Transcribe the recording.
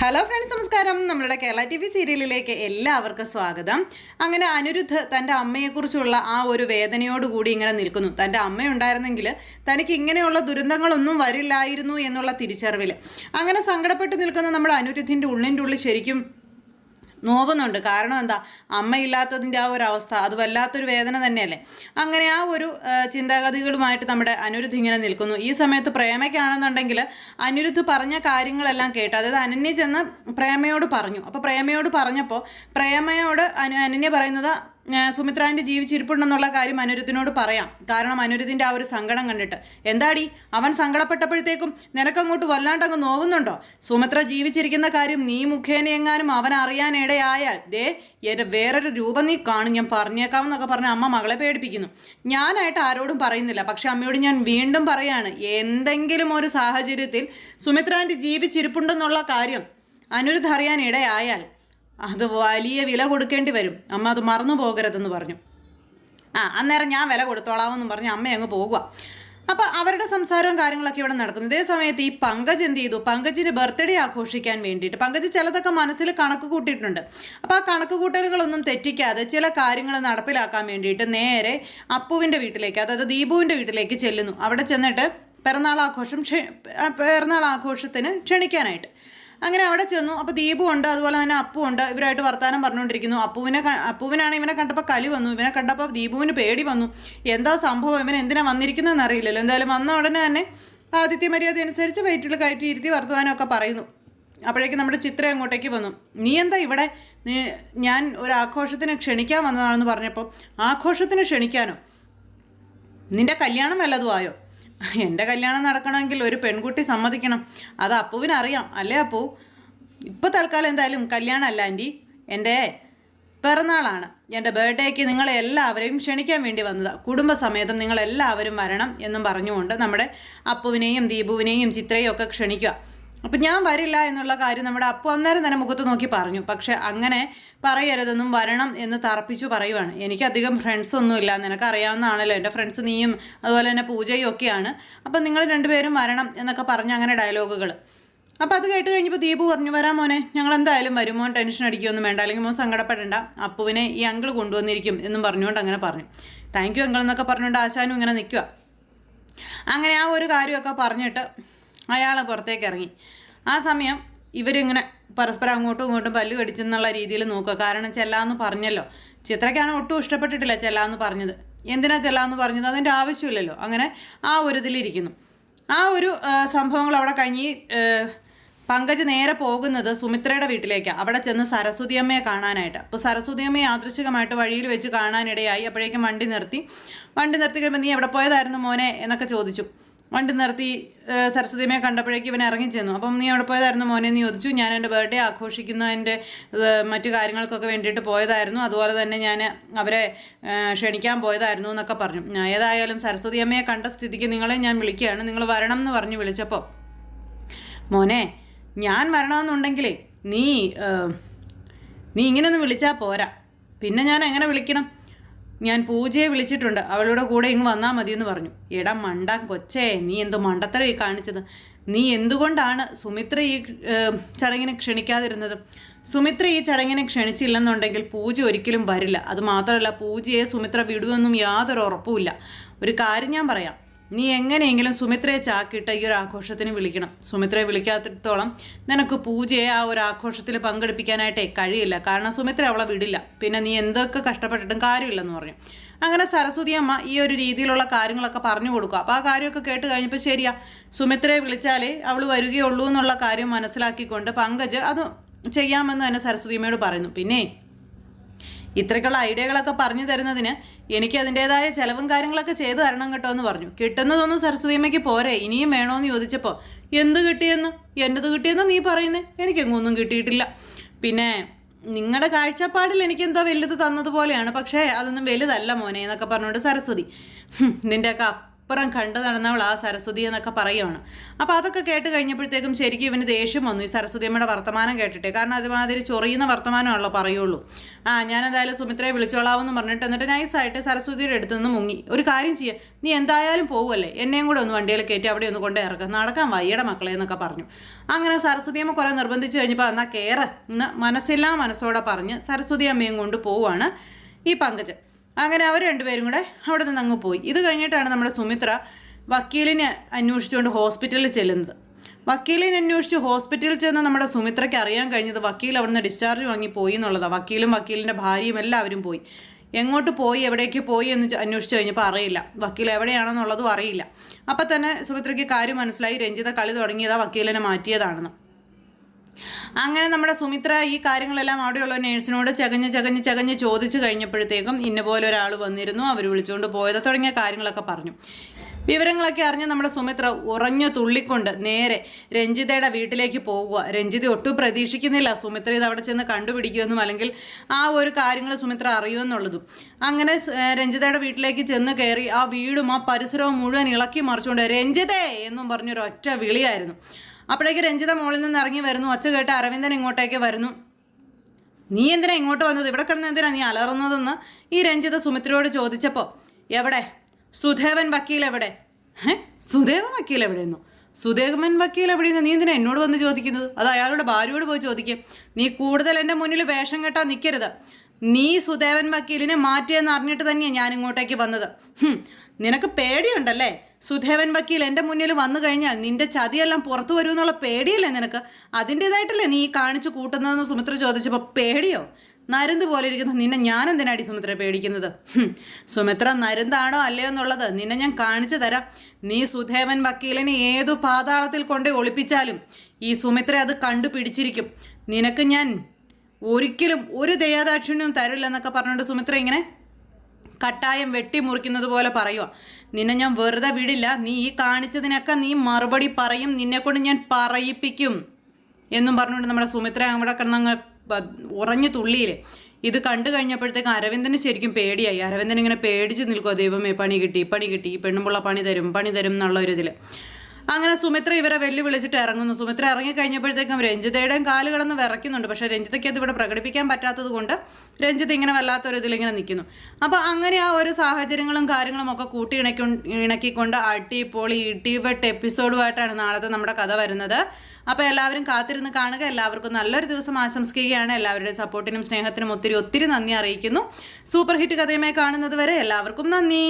Hello friends, നമസ്കാരം. നമ്മളുടെ Kerala T V സീരിയലിലേക്ക് എല്ലാവർക്കും സ്വാഗതം. അങ്ങനെ അനിരുദ്ധ് തൻ്റെ അമ്മയെക്കുറിച്ചുള്ള ആ ഒരു വേദനയോടുകൂടി ഇങ്ങനെ നിൽക്കുന്നു. തൻ്റെ അമ്മയുണ്ടായിരുന്നെങ്കിൽ തനിക്ക് ഇങ്ങനെയുള്ള ദുരന്തങ്ങളൊന്നും വരില്ലായിരുന്നു എന്നുള്ള തിരിച്ചറിവിൽ അങ്ങനെ സങ്കടപ്പെട്ട് നിൽക്കുന്ന നമ്മുടെ അനിരുദ്ധിൻ്റെ ഉള്ളിൻ്റെ ശരിക്കും നോവുന്നുണ്ട്. കാരണം എന്താ, അമ്മയില്ലാത്തതിൻ്റെ ആ ഒരു അവസ്ഥ അത് വല്ലാത്തൊരു വേദന തന്നെയല്ലേ. അങ്ങനെ ആ ഒരു ചിന്താഗതികളുമായിട്ട് നമ്മുടെ അനിരുദ്ധ് ഇങ്ങനെ നിൽക്കുന്നു. ഈ സമയത്ത് പ്രേമയ്ക്കാണെന്നുണ്ടെങ്കിൽ അനിരുദ്ധ് പറഞ്ഞ കാര്യങ്ങളെല്ലാം കേട്ട്, അതായത് അനന്യ ചെന്ന് പ്രേമയോട് പറഞ്ഞു. അപ്പോൾ പ്രേമയോട് പറഞ്ഞപ്പോൾ പ്രേമയോട് അനന്യ പറയുന്നത് സുമിത്രാൻ്റെ ജീവിച്ചിരിപ്പുണ്ടെന്നുള്ള കാര്യം അനിരുദ്ധിനോട് പറയാം. കാരണം അനിരുദ്ധിൻ്റെ ആ ഒരു സങ്കടം കണ്ടിട്ട്, എന്താടി അവൻ സങ്കടപ്പെട്ടപ്പോഴത്തേക്കും നിനക്കങ്ങോട്ട് വല്ലാണ്ടങ്ങ് നോവുന്നുണ്ടോ? സുമിത്ര ജീവിച്ചിരിക്കുന്ന കാര്യം നീ മുഖേന എങ്ങാനും അവൻ അറിയാനിടയായാൽ എൻ്റെ വേറൊരു രൂപം നീ കാണും, ഞാൻ പറഞ്ഞേക്കാമെന്നൊക്കെ പറഞ്ഞ് അമ്മ മകളെ പേടിപ്പിക്കുന്നു. ഞാനായിട്ട് ആരോടും പറയുന്നില്ല, പക്ഷെ അമ്മയോട് ഞാൻ വീണ്ടും പറയാണ്, എന്തെങ്കിലും ഒരു സാഹചര്യത്തിൽ സുമിത്രാൻ്റെ ജീവിച്ചിരിപ്പുണ്ടെന്നുള്ള കാര്യം അനിരുദ്ധ് അറിയാനിടയായാൽ അത് വലിയ വില കൊടുക്കേണ്ടി വരും. അമ്മ അത് മറന്നു പോകരുതെന്ന് പറഞ്ഞു. അന്നേരം ഞാൻ വില കൊടുത്തോളാമെന്നും പറഞ്ഞ് അമ്മ അങ്ങ് പോകുക. അപ്പോൾ അവരുടെ സംസാരവും കാര്യങ്ങളൊക്കെ ഇവിടെ നടക്കുന്നു. ഇതേ സമയത്ത് ഈ പങ്കജ് എന്ത് ചെയ്തു, പങ്കജിൻ്റെ ബർത്ത്ഡേ ആഘോഷിക്കാൻ വേണ്ടിയിട്ട് പങ്കജ് ചിലതൊക്കെ മനസ്സിൽ കണക്ക് കൂട്ടിയിട്ടുണ്ട്. അപ്പോൾ ആ കണക്ക് കൂട്ടലുകളൊന്നും തെറ്റിക്കാതെ ചില കാര്യങ്ങൾ നടപ്പിലാക്കാൻ വേണ്ടിയിട്ട് നേരെ അപ്പുവിൻ്റെ വീട്ടിലേക്ക്, അതായത് ദീപുവിൻ്റെ വീട്ടിലേക്ക് ചെല്ലുന്നു. അവിടെ ചെന്നിട്ട് പിറന്നാൾ ആഘോഷത്തിന് ക്ഷണിക്കാനായിട്ട് അങ്ങനെ അവിടെ ചെന്നു. അപ്പോൾ ദീപു ഉണ്ട്, അതുപോലെ തന്നെ അപ്പു ഉണ്ട്. ഇവരായിട്ട് വർത്താനം പറഞ്ഞുകൊണ്ടിരിക്കുന്നു. അപ്പുവിനാണ് ഇവനെ കണ്ടപ്പോൾ കലി വന്നു. ഇവനെ കണ്ടപ്പോൾ ദീപുവിന് പേടി വന്നു. എന്താ സംഭവം, ഇവൻ എന്തിനാ വന്നിരിക്കുന്നതെന്ന് അറിയില്ലല്ലോ. എന്തായാലും വന്ന ഉടനെ തന്നെ ആദിത്യ മര്യാദ അനുസരിച്ച് വയറ്റിൽ കയറ്റി ഇരുത്തി വർത്തമാനമൊക്കെ പറയുന്നു. അപ്പോഴേക്കും നമ്മുടെ ചിത്ര അങ്ങോട്ടേക്ക് വന്നു. നീ എന്താ ഇവിടെ, ഞാൻ ഒരു ആഘോഷത്തിന് ക്ഷണിക്കാൻ വന്നതാണെന്ന് പറഞ്ഞപ്പോൾ, ആഘോഷത്തിന് ക്ഷണിക്കാനോ? നിന്റെ കല്യാണം വല്ലതും ആയോ? എൻ്റെ കല്യാണം നടക്കണമെങ്കിൽ ഒരു പെൺകുട്ടി സമ്മതിക്കണം, അത് അപ്പുവിനറിയാം അല്ലേ അപ്പു? ഇപ്പോൾ തൽക്കാലം എന്തായാലും കല്യാണം അല്ല ആൻറ്റി, എൻ്റെ പിറന്നാളാണ്. എൻ്റെ ബർത്ത്ഡേക്ക് നിങ്ങളെ എല്ലാവരെയും ക്ഷണിക്കാൻ വേണ്ടി വന്നതാണ്. കുടുംബസമേതം നിങ്ങളെല്ലാവരും വരണം എന്നും പറഞ്ഞുകൊണ്ട് നമ്മുടെ അപ്പുവിനെയും ദീപുവിനെയും ചിത്രയും ഒക്കെ ക്ഷണിക്കുക. അപ്പം ഞാൻ വരില്ല എന്നുള്ള കാര്യം നമ്മുടെ അപ്പു അന്നേരം തന്നെ മുഖത്ത് നോക്കി പറഞ്ഞു. പക്ഷെ അങ്ങനെ പറയരുതെന്നും വരണം എന്ന് തറപ്പിച്ചു പറയുവാണ്. എനിക്കധികം ഫ്രണ്ട്സൊന്നുമില്ല, നിനക്കറിയാവുന്നതാണല്ലോ, എൻ്റെ ഫ്രണ്ട്സ് നീയും അതുപോലെ തന്നെ പൂജയും ഒക്കെയാണ്. അപ്പം നിങ്ങൾ രണ്ടുപേരും വരണം എന്നൊക്കെ പറഞ്ഞ് അങ്ങനെ ഡയലോഗുകൾ. അപ്പോൾ അത് കേട്ട് കഴിഞ്ഞപ്പോൾ ദീപു പറഞ്ഞു, വരാം മോനെ, ഞങ്ങൾ എന്തായാലും വരും, മോൻ ടെൻഷൻ അടിക്കുകയൊന്നും വേണ്ട, അല്ലെങ്കിൽ മോൻ സങ്കടപ്പെടേണ്ട, അപ്പുവിനെ ഈ അങ്കിൾ കൊണ്ടുവന്നിരിക്കും എന്നും പറഞ്ഞുകൊണ്ട് അങ്ങനെ പറഞ്ഞു. താങ്ക് യു അങ്കിൾ എന്നൊക്കെ പറഞ്ഞുകൊണ്ട് ആശാനും ഇങ്ങനെ നിൽക്കുക. അങ്ങനെ ആ ഒരു കാര്യമൊക്കെ പറഞ്ഞിട്ട് അയാൾ പുറത്തേക്ക് ഇറങ്ങി. ആ സമയം ഇവരിങ്ങനെ പരസ്പരം അങ്ങോട്ടും ഇങ്ങോട്ടും പല്ല് കടിച്ചെന്നുള്ള രീതിയിൽ നോക്കുക. കാരണം ചെല്ലാന്ന് പറഞ്ഞല്ലോ. ചിത്രയ്ക്കാണ് ഒട്ടും ഇഷ്ടപ്പെട്ടിട്ടില്ല ചെല്ലാന്ന് പറഞ്ഞത്. എന്തിനാ ചെല്ലാന്ന് പറഞ്ഞത്, അതിൻ്റെ ആവശ്യമില്ലല്ലോ. അങ്ങനെ ആ ഒരു ഇതിലിരിക്കുന്നു. ആ ഒരു സംഭവങ്ങൾ അവിടെ കഴിഞ്ഞ് പങ്കജ് നേരെ പോകുന്നത് സുമിത്രയുടെ വീട്ടിലേക്കാണ്. അവിടെ ചെന്ന് സരസ്വതി അമ്മയെ കാണാനായിട്ട്. അപ്പോൾ സരസ്വതി അമ്മയെ യാദൃശ്ചികമായിട്ട് വഴിയിൽ വെച്ച് കാണാനിടയായി. അപ്പോഴേക്കും വണ്ടി നിർത്തി കഴിയുമ്പോൾ, നീ എവിടെ പോയതായിരുന്നു മോനെ എന്നൊക്കെ ചോദിച്ചു. വണ്ടി നിർത്തി സരസ്വതിയമ്മയെ കണ്ടപ്പോഴേക്കും ഇവൻ ഇറങ്ങി ചെന്നു. അപ്പം നീ എവിടെ പോയതായിരുന്നു മോനെ എന്ന് ചോദിച്ചു. ഞാൻ എൻ്റെ ബർത്ത്ഡേ ആഘോഷിക്കുന്നതിൻ്റെ മറ്റു കാര്യങ്ങൾക്കൊക്കെ വേണ്ടിയിട്ട് പോയതായിരുന്നു, അതുപോലെ തന്നെ ഞാൻ അവരെ ക്ഷണിക്കാൻ പോയതായിരുന്നു എന്നൊക്കെ പറഞ്ഞു. ഏതായാലും സരസ്വതിയമ്മയെ കണ്ട സ്ഥിതിക്ക് നിങ്ങളെ ഞാൻ വിളിക്കുകയാണ്, നിങ്ങൾ വരണം എന്ന് പറഞ്ഞ് വിളിച്ചപ്പോൾ, മോനെ ഞാൻ വരണമെന്നുണ്ടെങ്കിലേ നീ ഇങ്ങനെയൊന്നും വിളിച്ചാൽ പോരാ, പിന്നെ ഞാൻ എങ്ങനെ വിളിക്കണം? ഞാൻ പൂജയെ വിളിച്ചിട്ടുണ്ട്, അവളുടെ കൂടെ ഇങ്ങ് വന്നാൽ മതിയെന്ന് പറഞ്ഞു. എടാ മണ്ടാൻ കൊച്ചേ, നീ എന്തോ മണ്ടത്തരം ഈ കാണിച്ചത്? നീ എന്തുകൊണ്ടാണ് സുമിത്ര ഈ ചടങ്ങിനെ ക്ഷണിക്കാതിരുന്നത്? സുമിത്ര ഈ ചടങ്ങിനെ ക്ഷണിച്ചില്ലെന്നുണ്ടെങ്കിൽ പൂജ ഒരിക്കലും വരില്ല. അതുമാത്രമല്ല, പൂജയെ സുമിത്ര വിടുമെന്നും യാതൊരു ഉറപ്പുമില്ല. ഒരു കാര്യം ഞാൻ പറയാം, നീ എങ്ങനെയെങ്കിലും സുമിത്രയെ ചാക്കിയിട്ട് ഈ ഒരു ആഘോഷത്തിന് വിളിക്കണം. സുമിത്രയെ വിളിക്കാത്തിടത്തോളം നിനക്ക് പൂജയെ ആ ഒരു ആഘോഷത്തിൽ പങ്കെടുപ്പിക്കാനായിട്ടേ കഴിയില്ല. കാരണം സുമിത്ര അവളെ വിടില്ല. പിന്നെ നീ എന്തൊക്കെ കഷ്ടപ്പെട്ടിട്ടും കാര്യമില്ലെന്ന് പറഞ്ഞു. അങ്ങനെ സരസ്വതി അമ്മ ഈ ഒരു രീതിയിലുള്ള കാര്യങ്ങളൊക്കെ പറഞ്ഞു കൊടുക്കുക. അപ്പോൾ ആ കാര്യമൊക്കെ കേട്ട് കഴിഞ്ഞപ്പോൾ, ശരിയാ, സുമിത്രയെ വിളിച്ചാലേ അവൾ വരികയുള്ളൂ എന്നുള്ള കാര്യം മനസ്സിലാക്കിക്കൊണ്ട് പങ്കജ് അത് ചെയ്യാമെന്ന് തന്നെ സരസ്വതി അമ്മയോട് പറയുന്നു. പിന്നെ ഇത്രയ്ക്കുള്ള ഐഡിയകളൊക്കെ പറഞ്ഞു തരുന്നതിന് എനിക്ക് അതിൻ്റേതായ ചിലവും കാര്യങ്ങളൊക്കെ ചെയ്തു തരണം കേട്ടോ എന്ന് പറഞ്ഞു. കിട്ടുന്നതൊന്നും സരസ്വതിയമ്മയ്ക്ക് പോരെ, ഇനിയും വേണമെന്ന് ചോദിച്ചപ്പോൾ, എന്ത് കിട്ടിയെന്ന്, എൻ്റെത് കിട്ടിയെന്ന് നീ പറയുന്നേ? എനിക്കെങ്ങൊന്നും കിട്ടിയിട്ടില്ല. പിന്നെ നിങ്ങളുടെ കാഴ്ചപ്പാടിൽ എനിക്കെന്തോ വലുത് തന്നതുപോലെയാണ്, പക്ഷേ അതൊന്നും വലുതല്ല മോനെ എന്നൊക്കെ പറഞ്ഞുകൊണ്ട് സരസ്വതി, നിൻ്റെയൊക്കെ അപ്പുറം കണ്ടു നടന്നവൾ ആ സരസ്വതി എന്നൊക്കെ പറയുകയാണ്. അപ്പോൾ അതൊക്കെ കേട്ട് കഴിഞ്ഞപ്പോഴത്തേക്കും ശരിക്കും ഇവന് ദേഷ്യം വന്നു ഈ സരസ്വതിയമ്മയുടെ വർത്തമാനം കേട്ടിട്ട്. കാരണം അതുമാതിരി ചൊറിയുന്ന വർത്തമാനമാണല്ലോ പറയുള്ളൂ. ഞാനെന്തായാലും സുമിത്രയെ വിളിച്ചോളാമെന്ന് പറഞ്ഞിട്ട് എന്നിട്ട് നൈസായിട്ട് സരസ്വതിയുടെ അടുത്ത് നിന്ന് മുങ്ങി. ഒരു കാര്യം ചെയ്യുക, നീ എന്തായാലും പോവുമല്ലേ, എന്നെയും കൂടെ ഒന്ന് വണ്ടിയിൽ കയറ്റി അവിടെ ഒന്ന് കൊണ്ടേ ഇറക്കുക, നടക്കാൻ വയ്യയുടെ മക്കളെ എന്നൊക്കെ പറഞ്ഞു. അങ്ങനെ സരസ്വതിയമ്മ കുറേ നിർബന്ധിച്ച് കഴിഞ്ഞപ്പോൾ എന്നാൽ കയറ് എന്ന് മനസ്സില്ലാ മനസ്സോടെ പറഞ്ഞ് സരസ്വതിയമ്മയും കൊണ്ട് പോവുകയാണ് ഈ പങ്കജ്. അങ്ങനെ അവർ രണ്ടുപേരും കൂടെ അവിടെ നിന്ന് അങ്ങ് പോയി. ഇത് കഴിഞ്ഞിട്ടാണ് നമ്മുടെ സുമിത്ര വക്കീലിനെ അന്വേഷിച്ചുകൊണ്ട് ഹോസ്പിറ്റലിൽ ചെല്ലുന്നത്. വക്കീലിനെ അന്വേഷിച്ച് ഹോസ്പിറ്റലിൽ ചെന്ന് നമ്മുടെ സുമിത്രയ്ക്ക് അറിയാൻ കഴിഞ്ഞത് വക്കീൽ അവിടുന്ന് ഡിസ്ചാർജ് വാങ്ങി പോയി എന്നുള്ളതാണ്. വക്കീലും വക്കീലിൻ്റെ ഭാര്യയും എല്ലാവരും പോയി. എങ്ങോട്ട് പോയി, എവിടേക്ക് പോയി എന്ന് അന്വേഷിച്ച് കഴിഞ്ഞപ്പോൾ അറിയില്ല. വക്കീൽ എവിടെയാണെന്നുള്ളതും അറിയില്ല. അപ്പം തന്നെ സുമിത്രയ്ക്ക് കാര്യം മനസ്സിലായി, രഞ്ജിത കളി തുടങ്ങിയതാ വക്കീലിനെ മാറ്റിയതാണെന്ന്. അങ്ങനെ നമ്മുടെ സുമിത്ര ഈ കാര്യങ്ങളെല്ലാം അവിടെയുള്ള നേഴ്സിനോട് ചകഞ്ഞ് ചോദിച്ചു കഴിഞ്ഞപ്പോഴത്തേക്കും ഇന്നപോലെ ഒരാൾ വന്നിരുന്നു, അവർ വിളിച്ചുകൊണ്ട് പോയത് തുടങ്ങിയ കാര്യങ്ങളൊക്കെ പറഞ്ഞു. വിവരങ്ങളൊക്കെ അറിഞ്ഞ് നമ്മുടെ സുമിത്ര ഉറഞ്ഞു തുള്ളിക്കൊണ്ട് നേരെ രഞ്ജിതയുടെ വീട്ടിലേക്ക് പോകുക. രഞ്ജിത ഒട്ടും പ്രതീക്ഷിക്കുന്നില്ല സുമിത്ര ഇത് അവിടെ ചെന്ന് കണ്ടുപിടിക്കുമെന്നും അല്ലെങ്കിൽ ആ ഒരു കാര്യങ്ങൾ സുമിത്ര അറിയുമെന്നുള്ളതും. അങ്ങനെ രഞ്ജിതയുടെ വീട്ടിലേക്ക് ചെന്ന് കയറി ആ വീടും ആ പരിസരവും മുഴുവൻ ഇളക്കി മറിച്ചുകൊണ്ട് രഞ്ജിതേ എന്നും പറഞ്ഞൊരൊറ്റ വിളിയായിരുന്നു. അപ്പോഴേക്ക് രഞ്ജിത മോളിൽ നിന്ന് ഇറങ്ങി വരുന്നു. ഒച്ച കേട്ട് അരവിന്ദൻ ഇങ്ങോട്ടേക്ക് വരുന്നു. നീ എന്തിനാ ഇങ്ങോട്ട് വന്നത്, ഇവിടെ കിടന്ന് എന്തിനാ നീ അലറുന്നതെന്ന് ഈ രഞ്ജിത സുമിത്രയോട് ചോദിച്ചപ്പോൾ എവിടെ സുധേവൻ വക്കീൽ എവിടെ? സുധേവൻ വക്കീൽ എവിടെയെന്നോ? സുധേവൻ വക്കീൽ എവിടെയെന്ന് നീ എന്തിനാ എന്നോട് വന്ന് ചോദിക്കുന്നത്? അത് അയാളുടെ ഭാര്യയോട് പോയി ചോദിക്കും. നീ കൂടുതൽ എൻ്റെ മുന്നിൽ വേഷം കെട്ടാൻ നിൽക്കരുത്. നീ സുധേവൻ വക്കീലിനെ മാറ്റിയെന്ന് അറിഞ്ഞിട്ട് തന്നെയാണ് ഞാൻ ഇങ്ങോട്ടേക്ക് വന്നത്. നിനക്ക് പേടിയുണ്ടല്ലേ? സുധേവൻ വക്കീൽ എൻ്റെ മുന്നിൽ വന്നു കഴിഞ്ഞാൽ നിന്റെ ചതിയെല്ലാം പുറത്തു വരുമെന്നുള്ള പേടിയല്ലേ നിനക്ക്? അതിൻ്റേതായിട്ടല്ലേ നീ കാണിച്ചു കൂട്ടുന്നതെന്ന് സുമിത്ര ചോദിച്ചപ്പോൾ പേടിയോ? നരുന്ത് പോലെ ഇരിക്കുന്ന നിന്നെ ഞാൻ എന്തിനാടി സുമിത്ര പേടിക്കുന്നത്? സുമിത്ര നരുന്താണോ അല്ലയോ എന്നുള്ളത് നിന്നെ ഞാൻ കാണിച്ചു തരാം. നീ സുധേവൻ വക്കീലിനെ ഏതു പാതാളത്തിൽ കൊണ്ട് ഒളിപ്പിച്ചാലും ഈ സുമിത്ര അത് കണ്ടുപിടിച്ചിരിക്കും. നിനക്ക് ഞാൻ ഒരിക്കലും ഒരു ദയാദാക്ഷിണ്യവും തരില്ലെന്നൊക്കെ പറഞ്ഞുകൊണ്ട് സുമിത്ര ഇങ്ങനെ കട്ടായം വെട്ടിമുറിക്കുന്നത് പോലെ പറയുക. നിന്നെ ഞാൻ വെറുതെ വിടില്ല, നീ ഈ കാണിച്ചതിനൊക്കെ നീ മറുപടി പറയും, നിന്നെക്കൊണ്ട് ഞാൻ പറയിപ്പിക്കും എന്നും പറഞ്ഞുകൊണ്ട് നമ്മുടെ സുമിത്ര അവിടെ കിടന്നങ്ങ് ഉറഞ്ഞു തുള്ളിയില്ലേ. ഇത് കണ്ടു കഴിഞ്ഞപ്പോഴത്തേക്ക് അരവിന്ദന് ശരിക്കും പേടിയായി. അരവിന്ദൻ ഇങ്ങനെ പേടിച്ച് നിൽക്കുക, ദൈവമേ പണി കിട്ടി ഈ പെണ്ണുമ്പുള്ള പണി തരും എന്നുള്ള ഒരു ഇതിൽ. അങ്ങനെ സുമിത്ര ഇവരെ വെല്ലുവിളിച്ചിട്ട് ഇറങ്ങുന്നു. സുമിത്ര ഇറങ്ങി കഴിഞ്ഞപ്പോഴത്തേക്കും രഞ്ജിതയുടെയും കാല് കിടന്ന് വിറയ്ക്കുന്നുണ്ട്. പക്ഷേ രഞ്ജിതയ്ക്ക് അത് ഇവിടെ പ്രകടിപ്പിക്കാൻ പറ്റാത്തത് കൊണ്ട് രഞ്ജിത്ത് ഇങ്ങനെ വല്ലാത്തൊരു ഇതിലിങ്ങനെ നിൽക്കുന്നു. അപ്പോൾ അങ്ങനെ ആ ഒരു സാഹചര്യങ്ങളും കാര്യങ്ങളും ഒക്കെ കൂട്ടി ഇണക്കിക്കൊണ്ട് അടിപൊളി ഇടിവെട്ട് എപ്പിസോഡുമായിട്ടാണ് നാളത്തെ നമ്മുടെ കഥ വരുന്നത്. അപ്പോൾ എല്ലാവരും കാത്തിരുന്ന് കാണുക. എല്ലാവർക്കും നല്ലൊരു ദിവസം ആശംസിക്കുകയാണ്. എല്ലാവരുടെയും സപ്പോർട്ടിനും സ്നേഹത്തിനും ഒത്തിരി നന്ദി അറിയിക്കുന്നു. സൂപ്പർ ഹിറ്റ് കഥയുമായി കാണുന്നത് വരെ എല്ലാവർക്കും നന്ദി.